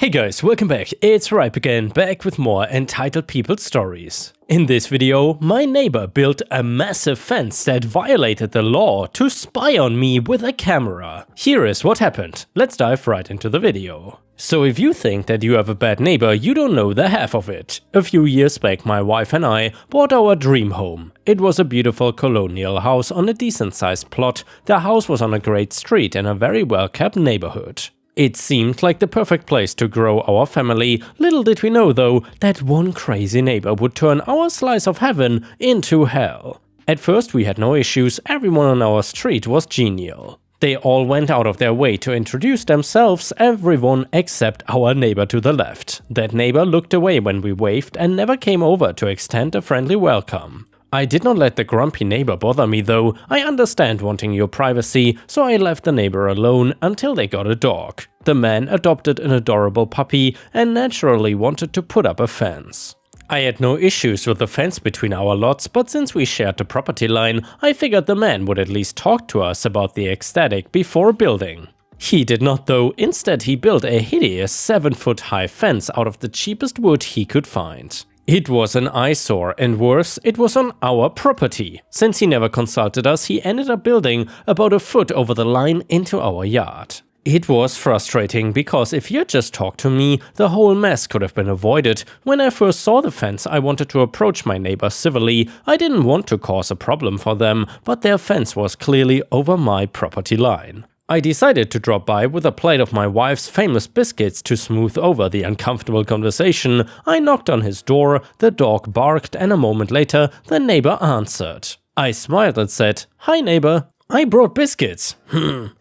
Hey guys, welcome back. It's Ripe again, back with more Entitled People stories. In this video, my neighbor built a massive fence that violated the law to spy on me with a camera. Here is what happened. Let's dive right into the video. So if you think that you have a bad neighbor, you don't know the half of it. A few years back, my wife and I bought our dream home. It was a beautiful colonial house on a decent sized plot. The house was on a great street in a very well kept neighborhood. It seemed like the perfect place to grow our family. Little did we know though, that one crazy neighbor would turn our slice of heaven into hell. At first we had no issues, everyone on our street was genial. They all went out of their way to introduce themselves, everyone except our neighbor to the left. That neighbor looked away when we waved and never came over to extend a friendly welcome. I did not let the grumpy neighbor bother me though. I understand wanting your privacy, so I left the neighbor alone until they got a dog. The man adopted an adorable puppy and naturally wanted to put up a fence. I had no issues with the fence between our lots, but since we shared the property line, I figured the man would at least talk to us about the aesthetic before building. He did not though. Instead he built a hideous 7-foot high fence out of the cheapest wood he could find. It was an eyesore, and worse, it was on our property. Since he never consulted us, he ended up building about a foot over the line into our yard. It was frustrating, because if you had just talked to me, the whole mess could have been avoided. When I first saw the fence, I wanted to approach my neighbor civilly. I didn't want to cause a problem for them, but their fence was clearly over my property line. I decided to drop by with a plate of my wife's famous biscuits to smooth over the uncomfortable conversation. I knocked on his door, the dog barked, and a moment later the neighbor answered. I smiled and said, "Hi neighbor." "I brought biscuits."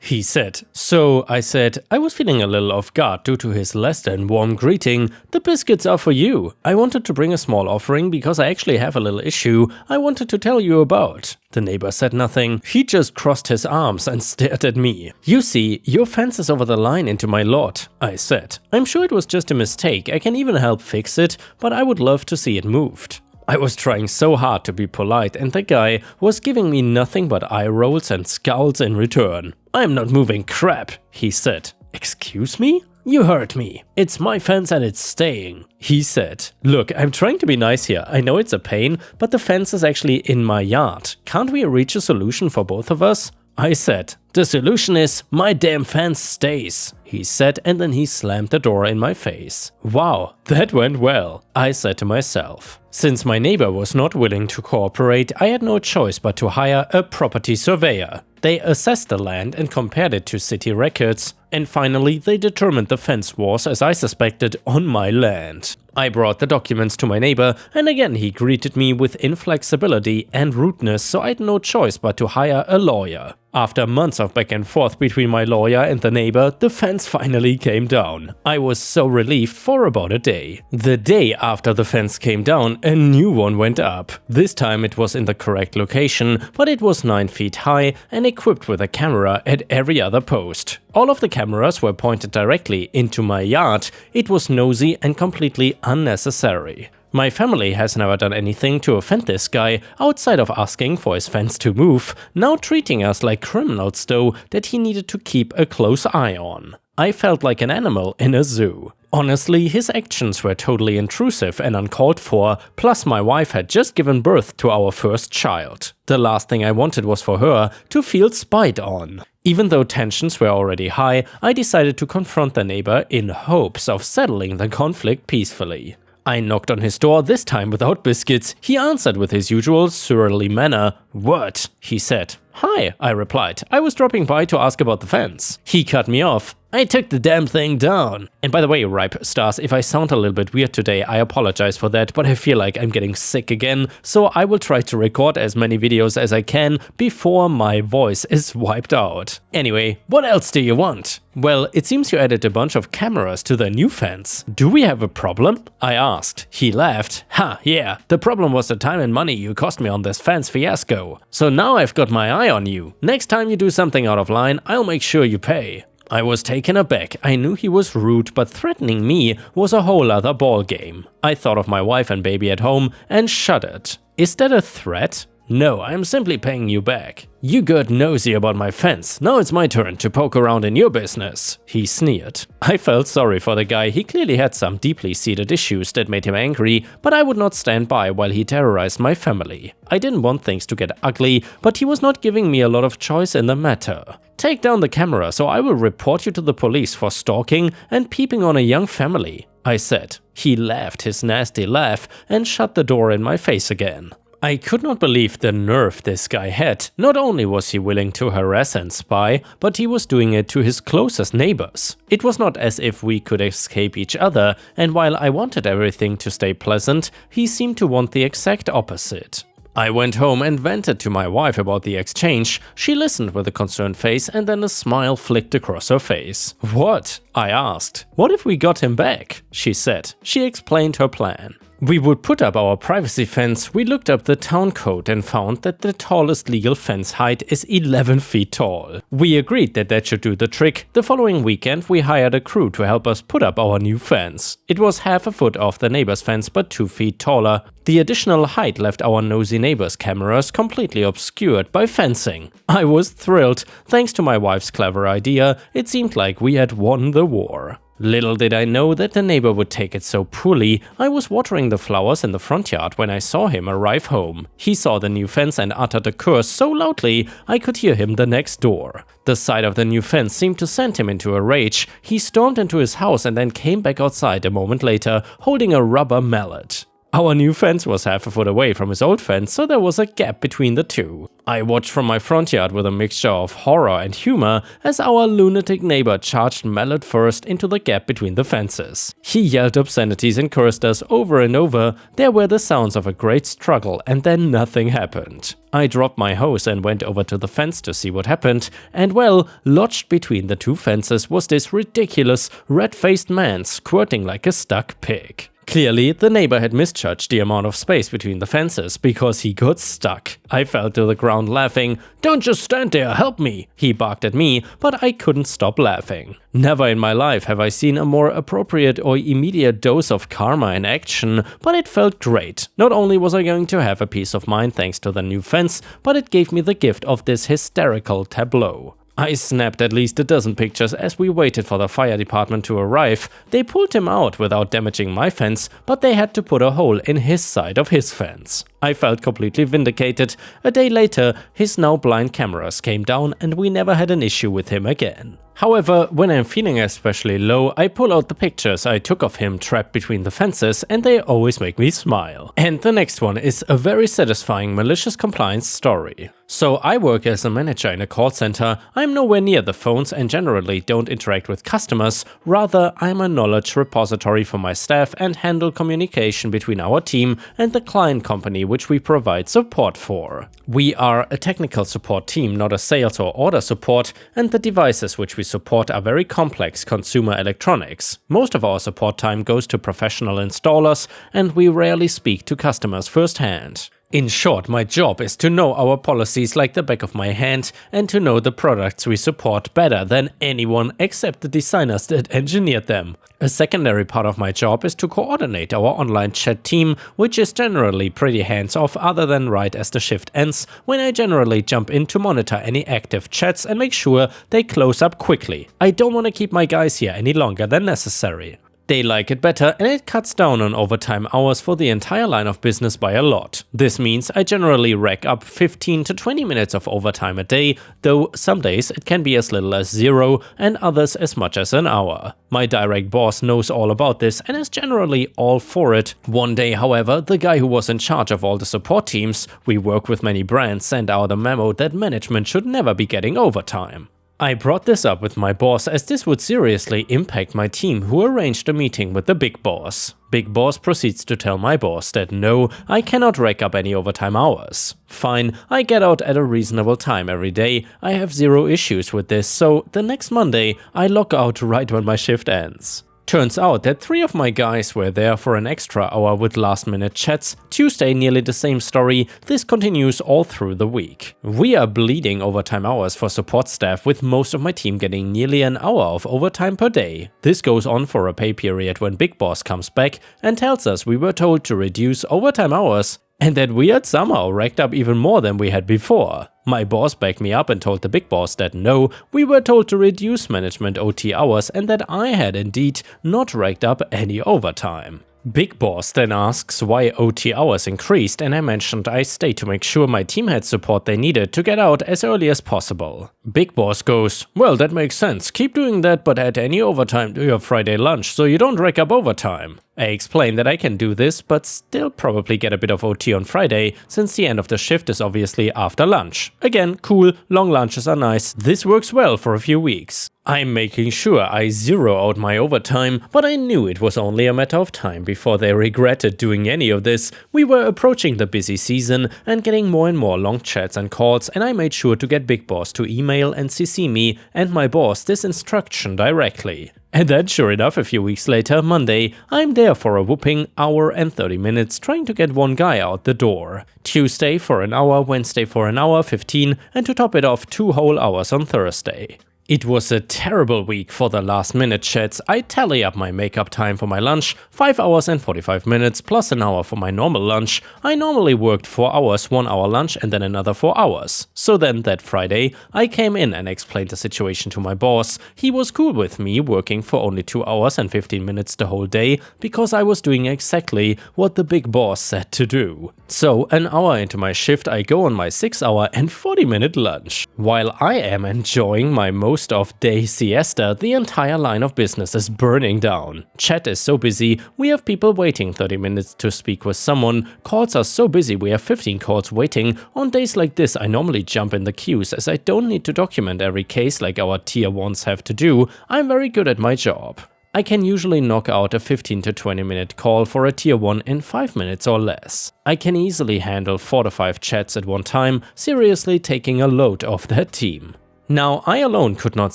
He said. So I said, I was feeling a little off guard due to his less than warm greeting. "The biscuits are for you. I wanted to bring a small offering because I actually have a little issue I wanted to tell you about." The neighbor said nothing. He just crossed his arms and stared at me. "You see, your fence is over the line into my lot," I said. "I'm sure it was just a mistake. I can even help fix it, but I would love to see it moved." I was trying so hard to be polite and the guy was giving me nothing but eye rolls and scowls in return. "I'm not moving crap," he said. "Excuse me? You heard me. It's my fence and it's staying," he said. "Look, I'm trying to be nice here. I know it's a pain, but the fence is actually in my yard. Can't we reach a solution for both of us?" I said. "The solution is my damn fence stays," he said, and then he slammed the door in my face. Wow, that went well, I said to myself. Since my neighbor was not willing to cooperate, I had no choice but to hire a property surveyor. They assessed the land and compared it to city records, and finally they determined the fence was, as I suspected, on my land. I brought the documents to my neighbor, and again he greeted me with inflexibility and rudeness, so I had no choice but to hire a lawyer. After months of back and forth between my lawyer and the neighbor, the fence finally came down. I was so relieved for about a day. The day after the fence came down, a new one went up. This time it was in the correct location, but it was 9 feet high and equipped with a camera at every other post. All of the cameras were pointed directly into my yard. It was nosy and completely unnecessary. My family has never done anything to offend this guy, outside of asking for his fence to move, now treating us like criminals though that he needed to keep a close eye on. I felt like an animal in a zoo. Honestly, his actions were totally intrusive and uncalled for, plus my wife had just given birth to our first child. The last thing I wanted was for her to feel spied on. Even though tensions were already high, I decided to confront the neighbor in hopes of settling the conflict peacefully. I knocked on his door, this time without biscuits. He answered with his usual surly manner. "What?" he said. "Hi," I replied. "I was dropping by to ask about the fence." He cut me off. "I took the damn thing down." And by the way, Ripe Stars, if I sound a little bit weird today, I apologize for that, but I feel like I'm getting sick again, so I will try to record as many videos as I can before my voice is wiped out. Anyway, what else do you want? "Well, it seems you added a bunch of cameras to the new fence. Do we have a problem?" I asked. He laughed. "Ha, yeah, the problem was the time and money you cost me on this fence fiasco. So now I've got my eye on you. Next time you do something out of line, I'll make sure you pay." I was taken aback. I knew he was rude, but threatening me was a whole other ballgame. I thought of my wife and baby at home and shuddered. Is that a threat? "No, I'm simply paying you back. You got nosy about my fence, now it's my turn to poke around in your business," he sneered. I felt sorry for the guy, he clearly had some deeply seated issues that made him angry, but I would not stand by while he terrorized my family. I didn't want things to get ugly, but he was not giving me a lot of choice in the matter. "Take down the camera so I will report you to the police for stalking and peeping on a young family," I said. He laughed his nasty laugh and shut the door in my face again. I could not believe the nerve this guy had. Not only was he willing to harass and spy, but he was doing it to his closest neighbors. It was not as if we could escape each other, and while I wanted everything to stay pleasant, he seemed to want the exact opposite. I went home and vented to my wife about the exchange. She listened with a concerned face and then a smile flicked across her face. "What?" I asked. "What if we got him back?" she said. She explained her plan. "We would put up our privacy fence. We looked up the town code and found that the tallest legal fence height is 11 feet tall. We agreed that that should do the trick. The following weekend we hired a crew to help us put up our new fence. It was half a foot off the neighbor's fence but 2 feet taller. The additional height left our nosy neighbor's cameras completely obscured by fencing. I was thrilled. Thanks to my wife's clever idea, it seemed like we had won the war. Little did I know that the neighbor would take it so poorly. I was watering the flowers in the front yard when I saw him arrive home. He saw the new fence and uttered a curse so loudly I could hear him the next door. The sight of the new fence seemed to send him into a rage. He stormed into his house and then came back outside a moment later holding a rubber mallet. Our new fence was half a foot away from his old fence, so there was a gap between the two. I watched from my front yard with a mixture of horror and humor as our lunatic neighbor charged mallet first into the gap between the fences. He yelled obscenities and cursed us over and over. There were the sounds of a great struggle, and then nothing happened. I dropped my hose and went over to the fence to see what happened, and well, lodged between the two fences was this ridiculous, red-faced man squirting like a stuck pig. Clearly, the neighbor had misjudged the amount of space between the fences because he got stuck. I fell to the ground laughing. "Don't just stand there, help me!" he barked at me, but I couldn't stop laughing. Never in my life have I seen a more appropriate or immediate dose of karma in action, but it felt great. Not only was I going to have a peace of mind thanks to the new fence, but it gave me the gift of this hysterical tableau. I snapped at least a dozen pictures as we waited for the fire department to arrive. They pulled him out without damaging my fence, but they had to put a hole in his side of his fence. I felt completely vindicated. A day later, his now blind cameras came down and we never had an issue with him again. However, when I'm feeling especially low, I pull out the pictures I took of him trapped between the fences and they always make me smile. And the next one is a very satisfying malicious compliance story. So I work as a manager in a call center. I'm nowhere near the phones and generally don't interact with customers. Rather, I'm a knowledge repository for my staff and handle communication between our team and the client company which we provide support for. We are a technical support team, not a sales or order support, and the devices which we support are very complex consumer electronics. Most of our support time goes to professional installers and we rarely speak to customers firsthand. In short, my job is to know our policies like the back of my hand and to know the products we support better than anyone except the designers that engineered them. A secondary part of my job is to coordinate our online chat team, which is generally pretty hands-off other than right as the shift ends, when I generally jump in to monitor any active chats and make sure they close up quickly. I don't want to keep my guys here any longer than necessary. They like it better and it cuts down on overtime hours for the entire line of business by a lot. This means I generally rack up 15 to 20 minutes of overtime a day, though some days it can be as little as 0 and others as much as an hour. My direct boss knows all about this and is generally all for it. One day, however, the guy who was in charge of all the support teams, we work with many brands, sent out a memo that management should never be getting overtime. I brought this up with my boss as this would seriously impact my team, who arranged a meeting with the big boss. Big boss proceeds to tell my boss that no, I cannot rack up any overtime hours. Fine, I get out at a reasonable time every day, I have 0 issues with this, so the next Monday I log out right when my shift ends. Turns out that 3 of my guys were there for an extra hour with last-minute chats. Tuesday, nearly the same story. This continues all through the week. We are bleeding overtime hours for support staff, with most of my team getting nearly an hour of overtime per day. This goes on for a pay period when Big Boss comes back and tells us we were told to reduce overtime hours And that we had somehow racked up even more than we had before. My boss backed me up and told the big boss that no, we were told to reduce management OT hours and that I had indeed not racked up any overtime. Big boss then asks why OT hours increased, and I mentioned I stayed to make sure my team had support they needed to get out as early as possible. Big boss goes, well, that makes sense, keep doing that but add any overtime to your Friday lunch so you don't rack up overtime. I explain that I can do this, but still probably get a bit of OT on Friday, since the end of the shift is obviously after lunch. Again, cool, long lunches are nice, this works well for a few weeks. I'm making sure I zero out my overtime, but I knew it was only a matter of time before they regretted doing any of this. We were approaching the busy season and getting more and more long chats and calls, and I made sure to get Big Boss to email and CC me and my boss this instruction directly. And then sure enough, a few weeks later, Monday, I'm there for a whopping hour and 30 minutes trying to get one guy out the door. Tuesday for an hour, Wednesday for an hour 15, and to top it off 2 whole hours on Thursday. It was a terrible week for the last minute chats. I tally up my makeup time for my lunch, 5 hours and 45 minutes plus an hour for my normal lunch. I normally worked 4 hours, 1 hour lunch and then another 4 hours. So then that Friday, I came in and explained the situation to my boss. He was cool with me working for only 2 hours and 15 minutes the whole day because I was doing exactly what the big boss said to do. So an hour into my shift, I go on my 6-hour and 40-minute lunch. While I am enjoying my most of day siesta, the entire line of business is burning down. Chat is so busy, we have people waiting 30 minutes to speak with someone. Calls are so busy, we have 15 calls waiting. On days like this, I normally jump in the queues as I don't need to document every case like our tier 1s have to do. I'm very good at my job. I can usually knock out a 15 to 20 minute call for a tier 1 in 5 minutes or less. I can easily handle 4 to 5 chats at one time, seriously taking a load off that team. Now, I alone could not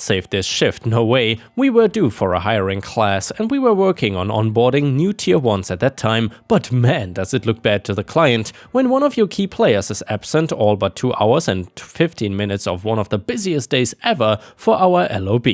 save this shift, no way. We were due for a hiring class and we were working on onboarding new tier 1s at that time, but man does it look bad to the client when one of your key players is absent all but 2 hours and 15 minutes of one of the busiest days ever for our LOB.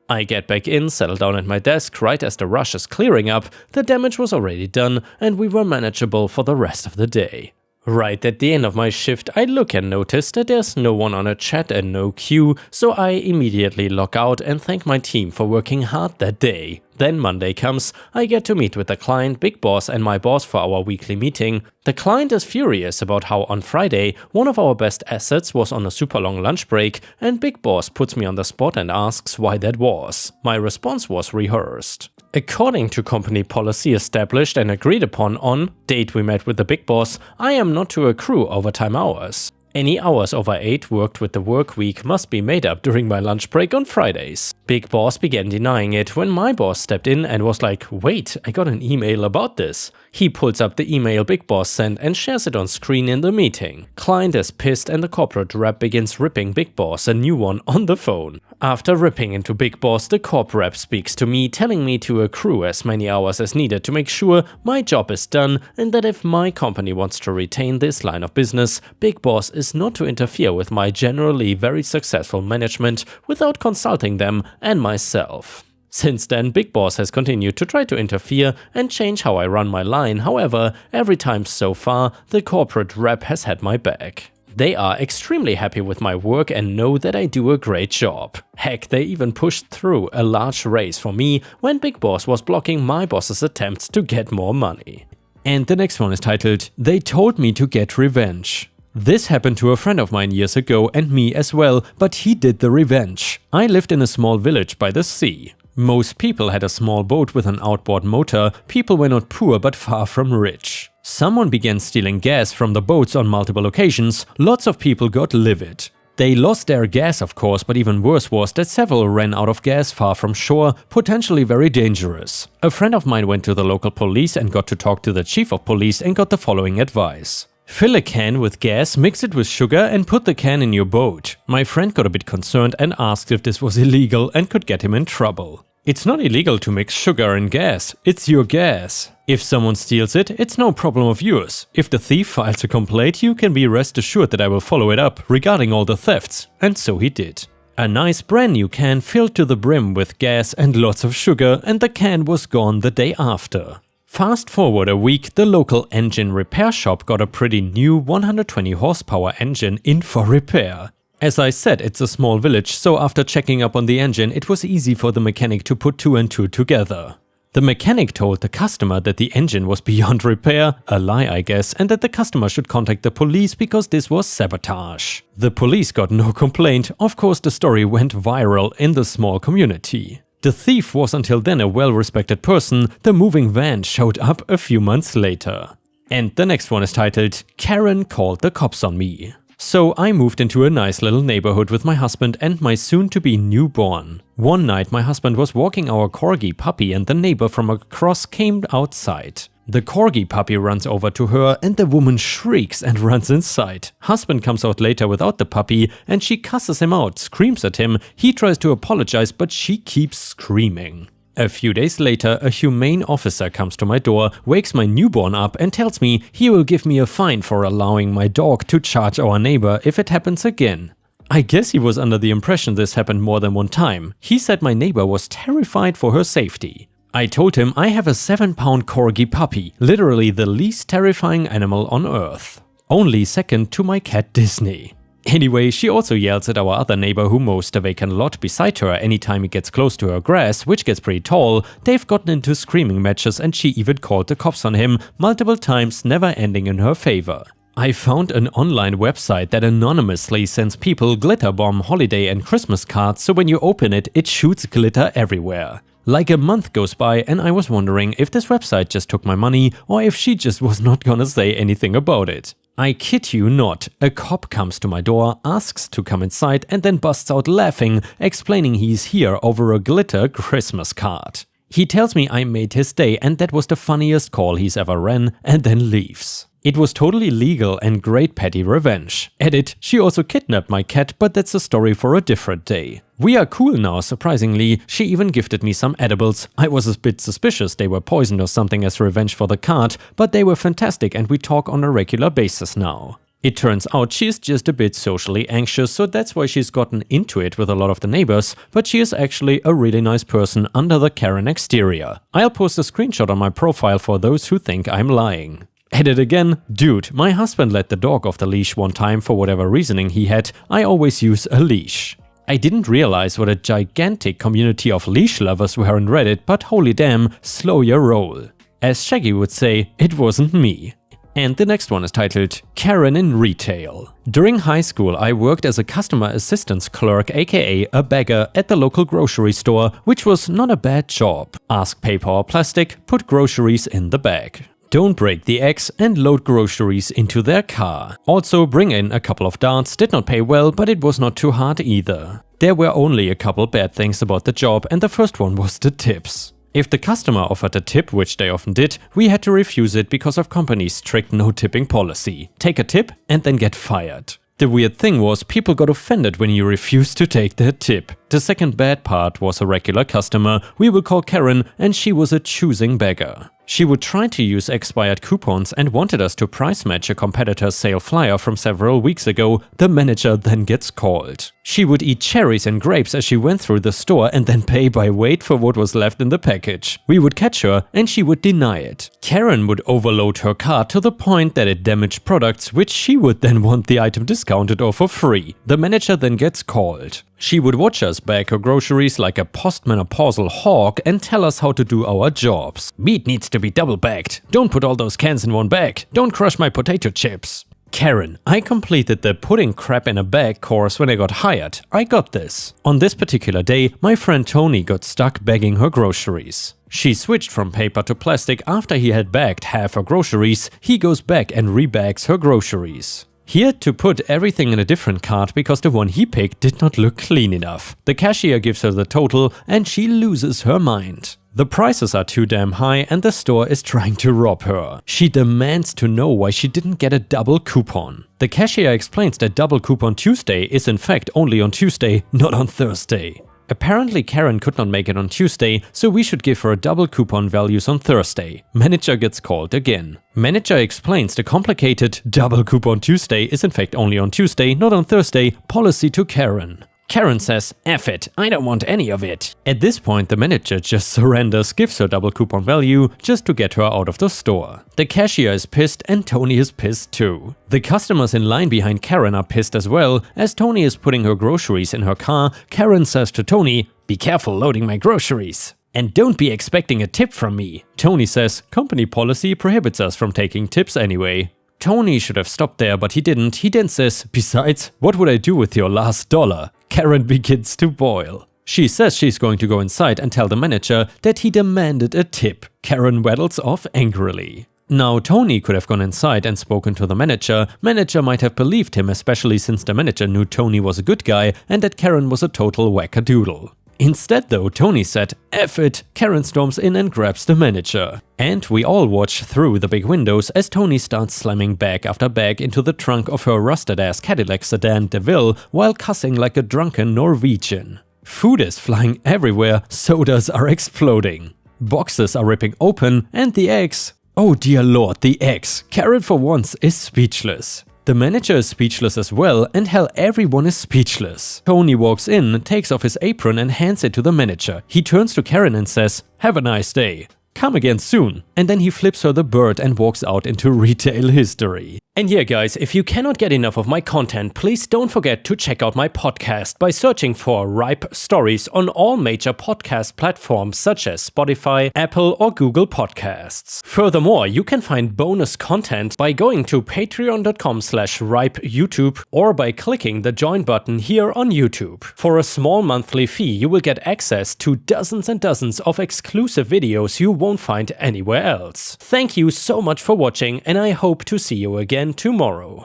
I get back in, settle down at my desk right as the rush is clearing up, the damage was already done and we were manageable for the rest of the day. Right at the end of my shift, I look and notice that there's no one on a chat and no queue, so I immediately log out and thank my team for working hard that day. Then Monday comes, I get to meet with the client, Big Boss and my boss for our weekly meeting. The client is furious about how on Friday, one of our best assets was on a super long lunch break and Big Boss puts me on the spot and asks why that was. My response was rehearsed. According to company policy established and agreed upon on date we met with the Big Boss, I am not to accrue overtime hours. Any hours over 8 worked with the work week must be made up during my lunch break on Fridays. Big Boss began denying it when my boss stepped in and was like, wait, I got an email about this. He pulls up the email Big Boss sent and shares it on screen in the meeting. Client is pissed and the corporate rep begins ripping Big Boss a new one on the phone. After ripping into Big Boss, the corp rep speaks to me telling me to accrue as many hours as needed to make sure my job is done and that if my company wants to retain this line of business, Big Boss is not to interfere with my generally very successful management without consulting them and myself. Since then, Big Boss has continued to try to interfere and change how I run my line, however, every time so far, the corporate rep has had my back. They are extremely happy with my work and know that I do a great job. Heck, they even pushed through a large raise for me when Big Boss was blocking my boss's attempts to get more money. And the next one is titled, They Told Me to Get Revenge. This happened to a friend of mine years ago and me as well, but he did the revenge. I lived in a small village by the sea. Most people had a small boat with an outboard motor, people were not poor but far from rich. Someone began stealing gas from the boats on multiple occasions, lots of people got livid. They lost their gas of course, but even worse was that several ran out of gas far from shore, potentially very dangerous. A friend of mine went to the local police and got to talk to the chief of police and got the following advice. Fill a can with gas, mix it with sugar and put the can in your boat. My friend got a bit concerned and asked if this was illegal and could get him in trouble. It's not illegal to mix sugar and gas, it's your gas. If someone steals it, it's no problem of yours. If the thief files a complaint, you can be rest assured that I will follow it up regarding all the thefts. And so he did. A nice brand new can filled to the brim with gas and lots of sugar, and the can was gone the day after. Fast forward a week, the local engine repair shop got a pretty new 120 horsepower engine in for repair. As I said, it's a small village, so after checking up on the engine, it was easy for the mechanic to put 2 and 2 together. The mechanic told the customer that the engine was beyond repair, a lie I guess, and that the customer should contact the police because this was sabotage. The police got no complaint. Of course, the story went viral in the small community. The thief was until then a well-respected person. The moving van showed up a few months later. And the next one is titled, Karen Called the Cops on Me. So I moved into a nice little neighborhood with my husband and my soon-to-be newborn. One night my husband was walking our corgi puppy and the neighbor from across came outside. The corgi puppy runs over to her and the woman shrieks and runs inside. Husband comes out later without the puppy and she cusses him out, screams at him. He tries to apologize but she keeps screaming. A few days later, a humane officer comes to my door, wakes my newborn up and tells me he will give me a fine for allowing my dog to charge our neighbor if it happens again. I guess he was under the impression this happened more than one time. He said my neighbor was terrified for her safety. I told him I have a 7-pound corgi puppy, literally the least terrifying animal on earth. Only second to my cat Disney. Anyway, she also yells at our other neighbor who mows the vacant lot beside her anytime he gets close to her grass, which gets pretty tall. They've gotten into screaming matches and she even called the cops on him multiple times, never ending in her favor. I found an online website that anonymously sends people glitter bomb holiday and Christmas cards, so when you open it, it shoots glitter everywhere. Like a month goes by and I was wondering if this website just took my money or if she just was not gonna say anything about it. I kid you not, a cop comes to my door, asks to come inside and then busts out laughing, explaining he's here over a glitter Christmas card. He tells me I made his day and that was the funniest call he's ever ran, and then leaves. It was totally legal and great petty revenge. Edit, she also kidnapped my cat, but that's a story for a different day. We are cool now, surprisingly. She even gifted me some edibles. I was a bit suspicious they were poisoned or something as revenge for the card, but they were fantastic and we talk on a regular basis now. It turns out she's just a bit socially anxious, so that's why she's gotten into it with a lot of the neighbors, but she is actually a really nice person under the Karen exterior. I'll post a screenshot on my profile for those who think I'm lying. Edit again, dude, my husband let the dog off the leash one time for whatever reasoning he had. I always use a leash. I didn't realize what a gigantic community of leash lovers were on Reddit, but holy damn, slow your roll. As Shaggy would say, it wasn't me. And the next one is titled, Karen in Retail. During high school, I worked as a customer assistance clerk, aka a bagger, at the local grocery store, which was not a bad job. Ask paper or plastic, put groceries in the bag. Don't break the eggs and load groceries into their car. Also bring in a couple of darts, did not pay well, but it was not too hard either. There were only a couple bad things about the job and the first one was the tips. If the customer offered a tip, which they often did, we had to refuse it because of company's strict no tipping policy. Take a tip and then get fired. The weird thing was people got offended when you refused to take their tip. The second bad part was a regular customer, we will call Karen, and she was a choosing beggar. She would try to use expired coupons and wanted us to price match a competitor's sale flyer from several weeks ago. The manager then gets called. She would eat cherries and grapes as she went through the store and then pay by weight for what was left in the package. We would catch her and she would deny it. Karen would overload her cart to the point that it damaged products, which she would then want the item discounted or for free. The manager then gets called. She would watch us bag her groceries like a postmenopausal hawk and tell us how to do our jobs. Meat needs to be double bagged. Don't put all those cans in one bag. Don't crush my potato chips. Karen, I completed the putting crap in a bag course when I got hired. I got this. On this particular day, my friend Tony got stuck bagging her groceries. She switched from paper to plastic after he had bagged half her groceries. He goes back and rebags her groceries. He had to put everything in a different cart because the one he picked did not look clean enough. The cashier gives her the total and she loses her mind. The prices are too damn high and the store is trying to rob her. She demands to know why she didn't get a double coupon. The cashier explains that Double Coupon Tuesday is in fact only on Tuesday, not on Thursday. Apparently Karen could not make it on Tuesday, so we should give her double coupon values on Thursday. Manager gets called again. Manager explains the complicated Double Coupon Tuesday is in fact only on Tuesday, not on Thursday, policy to Karen. Karen says, "F it, I don't want any of it." At this point, the manager just surrenders, gives her double coupon value just to get her out of the store. The cashier is pissed and Tony is pissed too. The customers in line behind Karen are pissed as well. As Tony is putting her groceries in her car, Karen says to Tony, "Be careful loading my groceries. And don't be expecting a tip from me." Tony says, "Company policy prohibits us from taking tips anyway." Tony should have stopped there, but he didn't. He then says, "Besides, what would I do with your last dollar?" Karen begins to boil. She says she's going to go inside and tell the manager that he demanded a tip. Karen waddles off angrily. Now, Tony could have gone inside and spoken to the manager. Manager might have believed him, especially since the manager knew Tony was a good guy and that Karen was a total wackadoodle. Instead though, Tony said, "F it." Karen storms in and grabs the manager. And we all watch through the big windows as Tony starts slamming bag after bag into the trunk of her rusted-ass Cadillac sedan DeVille while cussing like a drunken Norwegian. Food is flying everywhere, sodas are exploding. Boxes are ripping open, and the eggs… oh dear lord, the eggs! Karen for once is speechless. The manager is speechless as well, and hell, everyone is speechless. Tony walks in, takes off his apron and hands it to the manager. He turns to Karen and says, "Have a nice day. Come again soon." And then he flips her the bird and walks out into retail history. And yeah guys, if you cannot get enough of my content, please don't forget to check out my podcast by searching for Ripestories on all major podcast platforms such as Spotify, Apple or Google Podcasts. Furthermore, you can find bonus content by going to patreon.com/ripeyoutube or by clicking the join button here on YouTube. For a small monthly fee, you will get access to dozens and dozens of exclusive videos you won't find anywhere else. Thank you so much for watching, and I hope to see you again tomorrow.